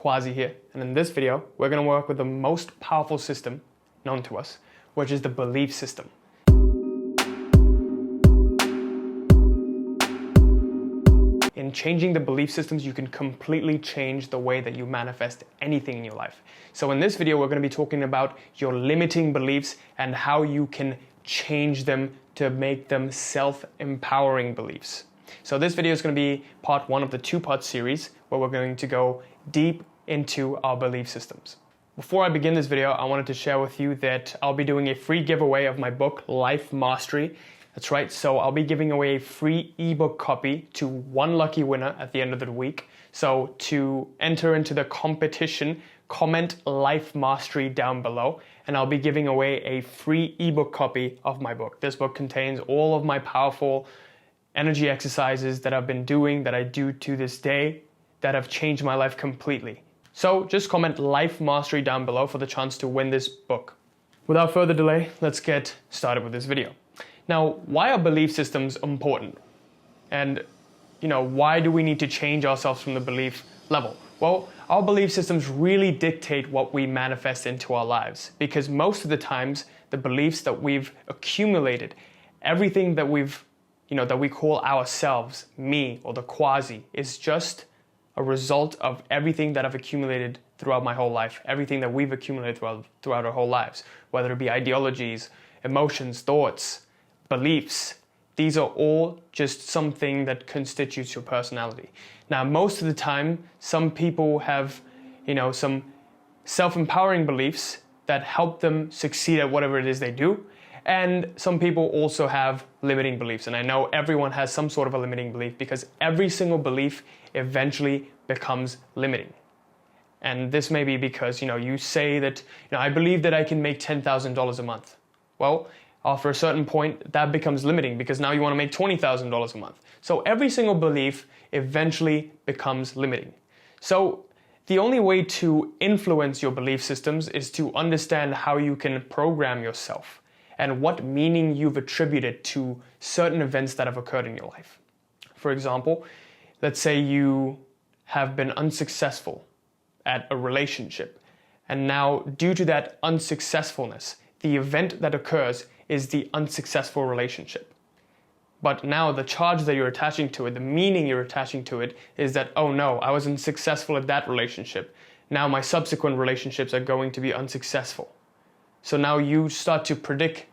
Quazi here, and in this video we're going to work with the most powerful system known to us, which is the belief system. In changing the belief systems, you can completely change the way that you manifest anything in your life. So in this video, we're going to be talking about your limiting beliefs and how you can change them to make them self-empowering beliefs. So this video is going to be part one of the two-part series where we're going to go deep into our belief systems. Before I begin this video, I wanted to share with you that I'll be doing a free giveaway of my book, Life Mastery. That's right, so I'll be giving away a free ebook copy to one lucky winner at the end of the week. So to enter into the competition, comment Life Mastery down below, and I'll be giving away a free ebook copy of my book. This book contains all of my powerful energy exercises that I've been doing, that I do to this day, that have changed my life completely. So just comment Life Mastery down below for the chance to win this book. Without further delay, let's get started with this video. Now, why are belief systems important? And, why do we need to change ourselves from the belief level? Well, our belief systems really dictate what we manifest into our lives, because most of the times, the beliefs that we've accumulated, everything that that we call ourselves, me, or the Quazi, is just a result of everything that I've accumulated throughout my whole life, everything that we've accumulated throughout our whole lives, whether it be ideologies, emotions, thoughts, beliefs. These are all just something that constitutes your personality. Now, most of the time, some people have, some self-empowering beliefs that help them succeed at whatever it is they do. And some people also have limiting beliefs. And I know everyone has some sort of a limiting belief because every single belief eventually becomes limiting. And this may be because, you say that, I believe that I can make $10,000 a month. Well, after a certain point, that becomes limiting because now you want to make $20,000 a month. So every single belief eventually becomes limiting. So the only way to influence your belief systems is to understand how you can program yourself and what meaning you've attributed to certain events that have occurred in your life. For example, let's say you have been unsuccessful at a relationship, and now due to that unsuccessfulness, the event that occurs is the unsuccessful relationship. But now the charge that you're attaching to it, the meaning you're attaching to it, is that, oh no, I was unsuccessful at that relationship. Now my subsequent relationships are going to be unsuccessful. So now you start to predict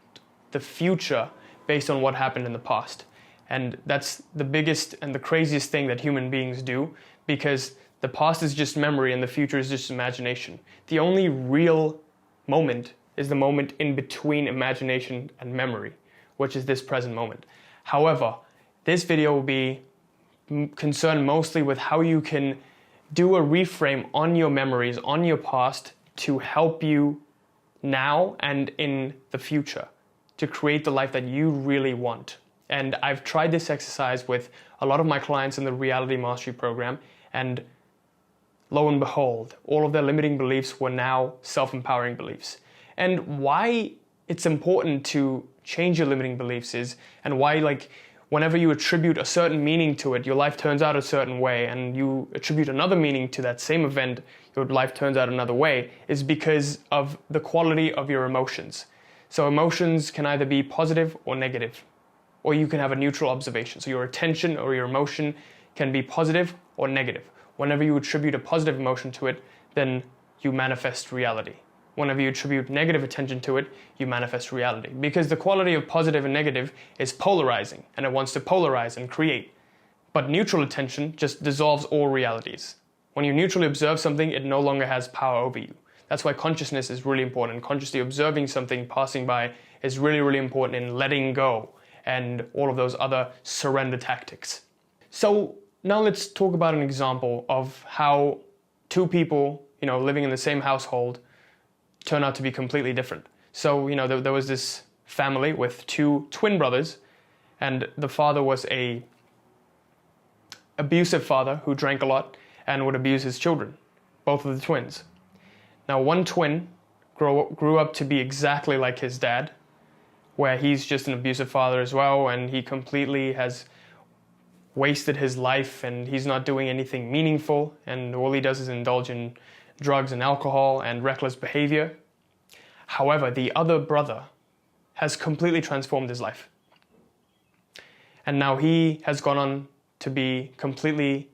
the future based on what happened in the past. And that's the biggest and the craziest thing that human beings do, because the past is just memory and the future is just imagination. The only real moment is the moment in between imagination and memory, which is this present moment. However, this video will be concerned mostly with how you can do a reframe on your memories, on your past, to help you now and in the future, to create the life that you really want. And I've tried this exercise with a lot of my clients in the Reality Mastery program, and lo and behold, all of their limiting beliefs were now self-empowering beliefs. And why it's important to change your limiting beliefs is, and why whenever you attribute a certain meaning to it, your life turns out a certain way, and you attribute another meaning to that same event, your life turns out another way, is because of the quality of your emotions. So emotions can either be positive or negative, or you can have a neutral observation. So your attention or your emotion can be positive or negative. Whenever you attribute a positive emotion to it, then you manifest reality. Whenever you attribute negative attention to it, you manifest reality. Because the quality of positive and negative is polarizing, and it wants to polarize and create. But neutral attention just dissolves all realities. When you neutrally observe something, it no longer has power over you. That's why consciousness is really important. Consciously observing something passing by is really, really important in letting go and all of those other surrender tactics. So now let's talk about an example of how two people, living in the same household turn out to be completely different. So, there was this family with two twin brothers, and the father was a abusive father who drank a lot and would abuse his children, both of the twins. Now, one twin grew up to be exactly like his dad, where he's just an abusive father as well, and he completely has wasted his life and he's not doing anything meaningful and all he does is indulge in drugs and alcohol and reckless behavior. However, the other brother has completely transformed his life. And now he has gone on to be completely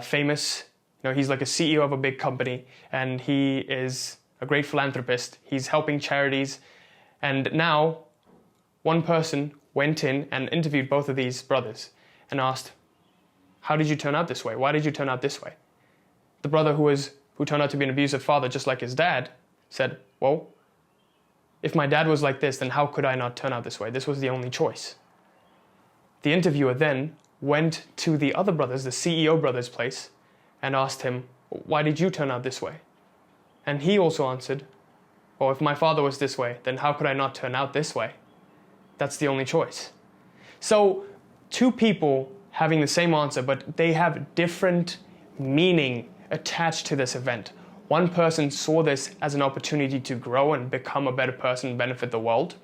famous. You know, he's like a CEO of a big company and he is a great philanthropist. He's helping charities. And now one person went in and interviewed both of these brothers and asked, how did you turn out this way? Why did you turn out this way? The brother who turned out to be an abusive father, just like his dad, said, well, if my dad was like this, then how could I not turn out this way? This was the only choice. The interviewer then went to the other brothers, the CEO brother's place, and asked him, why did you turn out this way? And he also answered, well, if my father was this way, then how could I not turn out this way? That's the only choice. So, two people having the same answer, but they have different meaning attached to this event. One person saw this as an opportunity to grow and become a better person and benefit the world.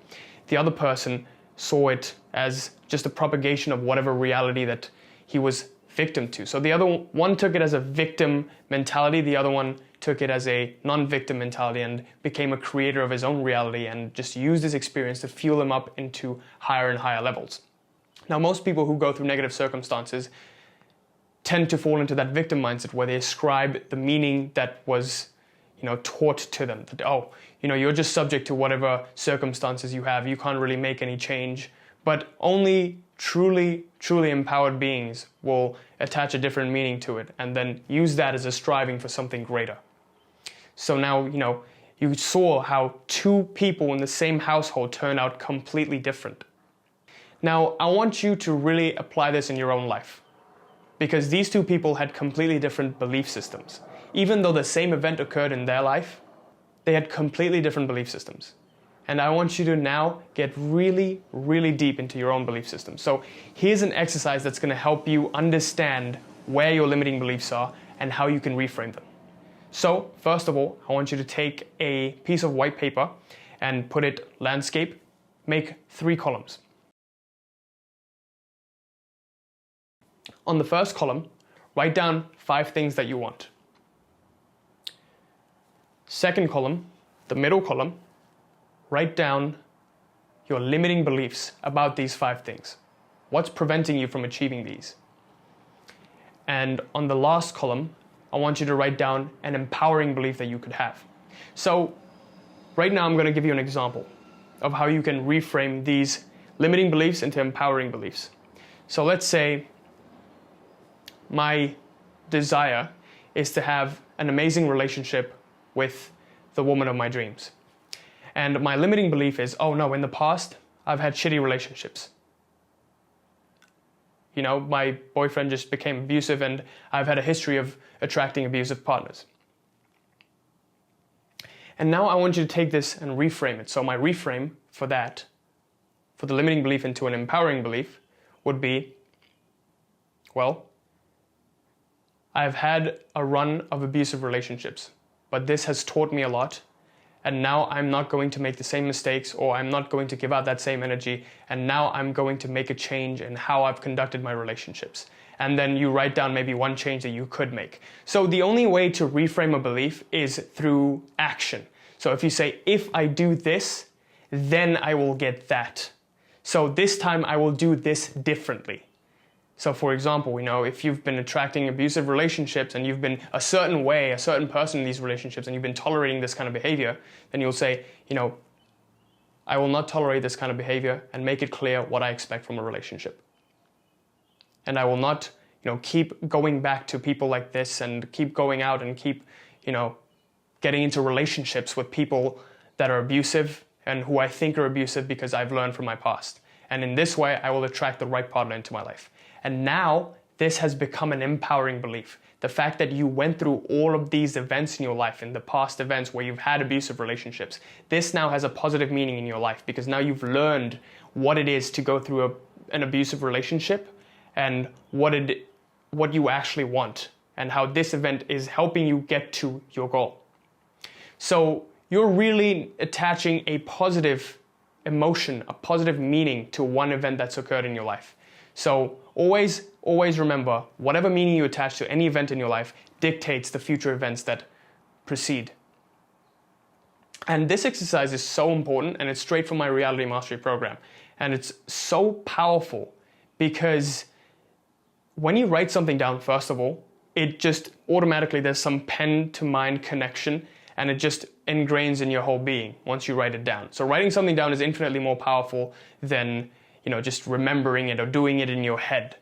The other person saw it as just a propagation of whatever reality that he was victim to. So the other one took it as a victim mentality, the other one took it as a non-victim mentality and became a creator of his own reality and just used his experience to fuel him up into higher and higher levels. Now, most people who go through negative circumstances tend to fall into that victim mindset where they ascribe the meaning that was, taught to them. That, you're just subject to whatever circumstances you have. You can't really make any change. But only truly empowered beings will attach a different meaning to it and then use that as a striving for something greater. So now, you saw how two people in the same household turned out completely different. Now, I want you to really apply this in your own life, because these two people had completely different belief systems. Even though the same event occurred in their life, they had completely different belief systems. And I want you to now get really deep into your own belief system. So here's an exercise that's going to help you understand where your limiting beliefs are and how you can reframe them. So first of all, I want you to take a piece of white paper and put it landscape, make 3 columns. On the first column, write down 5 things that you want. Second column, the middle column, write down your limiting beliefs about these 5 things. What's preventing you from achieving these? And on the last column, I want you to write down an empowering belief that you could have. So right now I'm going to give you an example of how you can reframe these limiting beliefs into empowering beliefs. So let's say my desire is to have an amazing relationship with the woman of my dreams. And my limiting belief is, oh no, in the past, I've had shitty relationships. My boyfriend just became abusive and I've had a history of attracting abusive partners. And now I want you to take this and reframe it. So my reframe for that, for the limiting belief into an empowering belief, would be, well, I've had a run of abusive relationships, but this has taught me a lot. And now I'm not going to make the same mistakes, or I'm not going to give out that same energy. And now I'm going to make a change in how I've conducted my relationships. And then you write down maybe one change that you could make. So the only way to reframe a belief is through action. So if you say, if I do this, then I will get that. So this time I will do this differently. So for example, if you've been attracting abusive relationships and you've been a certain way, a certain person in these relationships, and you've been tolerating this kind of behavior, then you'll say, I will not tolerate this kind of behavior, and make it clear what I expect from a relationship. And I will not, keep going back to people like this and keep going out and keep, getting into relationships with people that are abusive and who I think are abusive because I've learned from my past. And in this way, I will attract the right partner into my life. And now this has become an empowering belief. The fact that you went through all of these events in your life, in the past events where you've had abusive relationships, this now has a positive meaning in your life because now you've learned what it is to go through an abusive relationship and what you actually want and how this event is helping you get to your goal. So you're really attaching a positive emotion, a positive meaning to one event that's occurred in your life. So always remember, whatever meaning you attach to any event in your life dictates the future events that proceed. And this exercise is so important, and it's straight from my reality mastery program. And it's so powerful because when you write something down, first of all, it just automatically, there's some pen to mind connection, and it just ingrains in your whole being once you write it down. So writing something down is infinitely more powerful than, just remembering it or doing it in your head.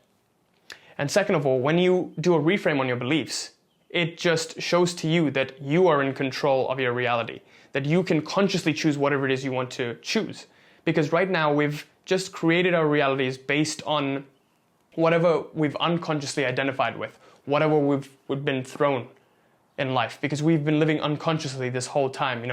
And second of all, when you do a reframe on your beliefs, it just shows to you that you are in control of your reality, that you can consciously choose whatever it is you want to choose. Because right now we've just created our realities based on whatever we've unconsciously identified with, whatever we've been thrown in life, because we've been living unconsciously this whole time.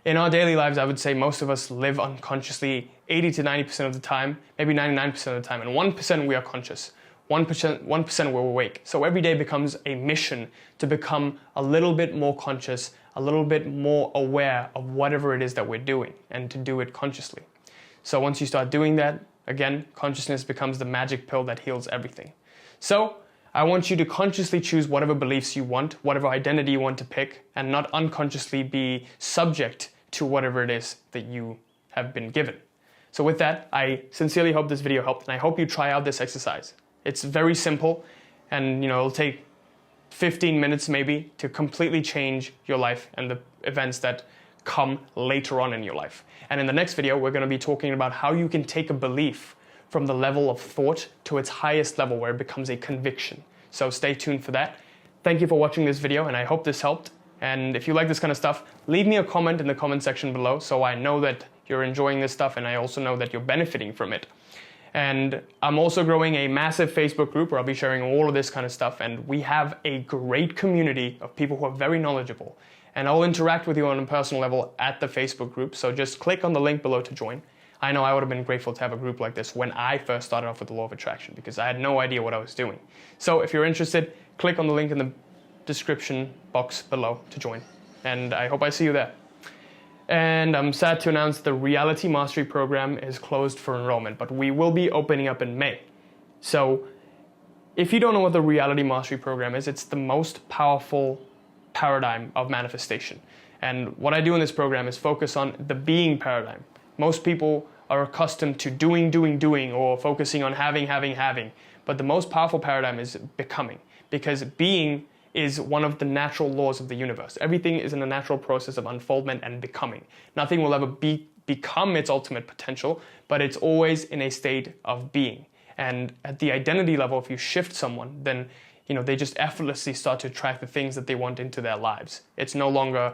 In our daily lives, I would say most of us live unconsciously 80 to 90% of the time, maybe 99% of the time, and 1% we are conscious. 1% we're awake. So every day becomes a mission to become a little bit more conscious, a little bit more aware of whatever it is that we're doing, and to do it consciously. So once you start doing that, again, consciousness becomes the magic pill that heals everything. So I want you to consciously choose whatever beliefs you want, whatever identity you want to pick, and not unconsciously be subject to whatever it is that you have been given. So with that, I sincerely hope this video helped, and I hope you try out this exercise. It's very simple, and it'll take 15 minutes maybe to completely change your life and the events that come later on in your life. And in the next video, we're going to be talking about how you can take a belief from the level of thought to its highest level, where it becomes a conviction. So stay tuned for that. Thank you for watching this video, and I hope this helped. And if you like this kind of stuff, leave me a comment in the comment section below so I know that you're enjoying this stuff, and I also know that you're benefiting from it. And I'm also growing a massive Facebook group where I'll be sharing all of this kind of stuff, and we have a great community of people who are very knowledgeable. And I'll interact with you on a personal level at the Facebook group, so just click on the link below to join. I know I would have been grateful to have a group like this when I first started off with the Law of Attraction, because I had no idea what I was doing. So if you're interested, click on the link in the description box below to join. And I hope I see you there. And I'm sad to announce the Reality Mastery program is closed for enrollment, but we will be opening up in May. So if you don't know what the Reality Mastery program is, it's the most powerful paradigm of manifestation. And what I do in this program is focus on the being paradigm. Most people are accustomed to doing, or focusing on having. But the most powerful paradigm is becoming, because being is one of the natural laws of the universe. Everything is in a natural process of unfoldment and becoming. Nothing will ever become its ultimate potential, but it's always in a state of being. And at the identity level, if you shift someone, then they just effortlessly start to attract the things that they want into their lives. It's no longer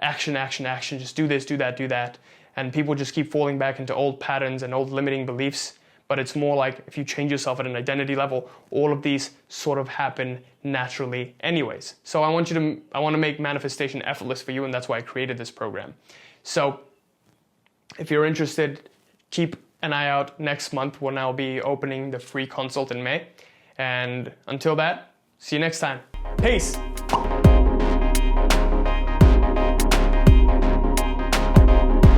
action, just do this, do that. And people just keep falling back into old patterns and old limiting beliefs. But it's more like if you change yourself at an identity level, all of these sort of happen naturally anyways. So I want to make manifestation effortless for you, and that's why I created this program. So if you're interested, keep an eye out next month when I'll be opening the free consult in May. And until that, see you next time. Peace!